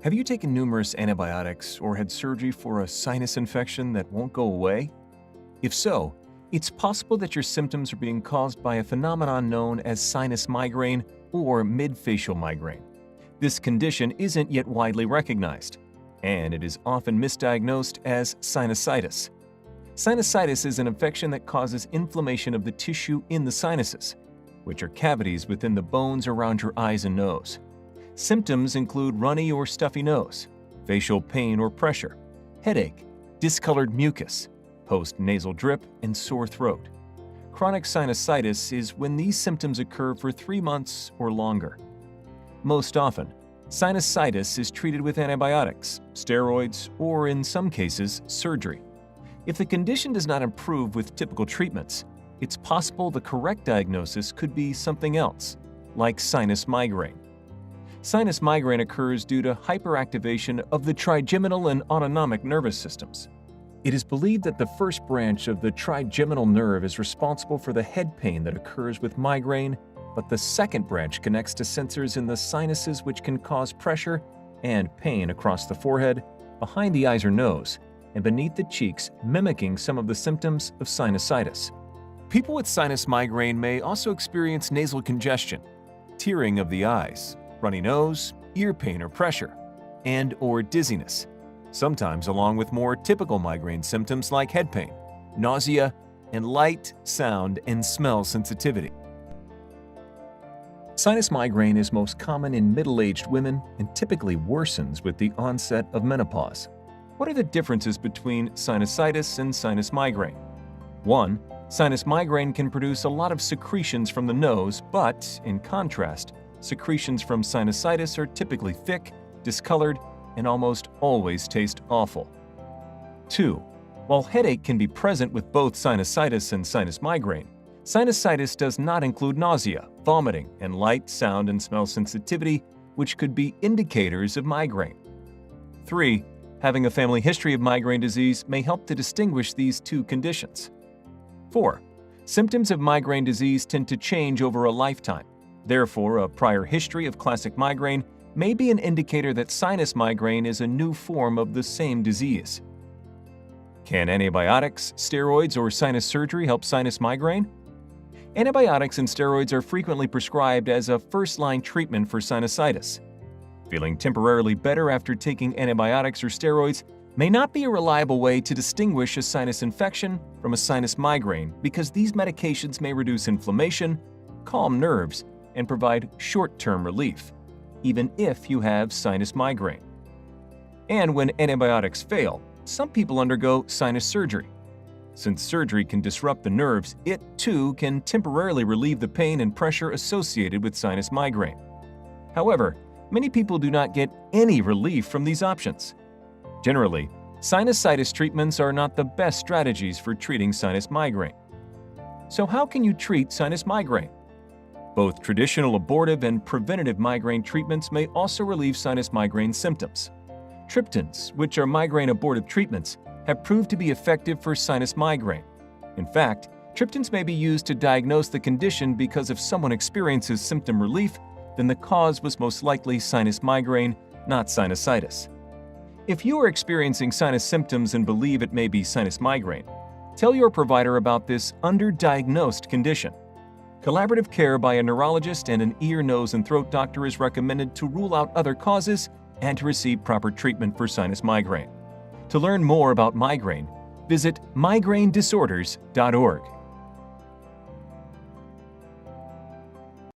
Have you taken numerous antibiotics or had surgery for a sinus infection that won't go away? If so, it's possible that your symptoms are being caused by a phenomenon known as sinus migraine or midfacial migraine. This condition isn't yet widely recognized, and it is often misdiagnosed as sinusitis. Sinusitis is an infection that causes inflammation of the tissue in the sinuses, which are cavities within the bones around your eyes and nose. Symptoms include runny or stuffy nose, facial pain or pressure, headache, discolored mucus, post-nasal drip, and sore throat. Chronic sinusitis is when these symptoms occur for 3 months or longer. Most often, sinusitis is treated with antibiotics, steroids, or in some cases, surgery. If the condition does not improve with typical treatments, it's possible the correct diagnosis could be something else, like sinus migraine. Sinus migraine occurs due to hyperactivation of the trigeminal and autonomic nervous systems. It is believed that the first branch of the trigeminal nerve is responsible for the head pain that occurs with migraine, but the second branch connects to sensors in the sinuses which can cause pressure and pain across the forehead, behind the eyes or nose, and beneath the cheeks, mimicking some of the symptoms of sinusitis. People with sinus migraine may also experience nasal congestion, tearing of the eyes, runny nose, ear pain or pressure, and/or dizziness, sometimes along with more typical migraine symptoms like head pain, nausea, and light, sound, and smell sensitivity. Sinus migraine is most common in middle-aged women and typically worsens with the onset of menopause. What are the differences between sinusitis and sinus migraine? 1. Sinus migraine can produce a lot of secretions from the nose, but, in contrast, secretions from sinusitis are typically thick, discolored, and almost always taste awful. 2. While headache can be present with both sinusitis and sinus migraine, sinusitis does not include nausea, vomiting, and light, sound, and smell sensitivity, which could be indicators of migraine. 3. Having a family history of migraine disease may help to distinguish these two conditions. 4. Symptoms of migraine disease tend to change over a lifetime. Therefore, a prior history of classic migraine may be an indicator that sinus migraine is a new form of the same disease. Can antibiotics, steroids, or sinus surgery help sinus migraine? Antibiotics and steroids are frequently prescribed as a first-line treatment for sinusitis. Feeling temporarily better after taking antibiotics or steroids may not be a reliable way to distinguish a sinus infection from a sinus migraine because these medications may reduce inflammation, calm nerves, and provide short-term relief, even if you have sinus migraine. And when antibiotics fail, some people undergo sinus surgery. Since surgery can disrupt the nerves, it too can temporarily relieve the pain and pressure associated with sinus migraine. However, many people do not get any relief from these options. Generally, sinusitis treatments are not the best strategies for treating sinus migraine. So how can you treat sinus migraine? Both traditional abortive and preventative migraine treatments may also relieve sinus migraine symptoms. Triptans, which are migraine abortive treatments, have proved to be effective for sinus migraine. In fact, triptans may be used to diagnose the condition because if someone experiences symptom relief, then the cause was most likely sinus migraine, not sinusitis. If you are experiencing sinus symptoms and believe it may be sinus migraine, tell your provider about this underdiagnosed condition. Collaborative care by a neurologist and an ear, nose, and throat doctor is recommended to rule out other causes and to receive proper treatment for sinus migraine. To learn more about migraine, visit migrainedisorders.org.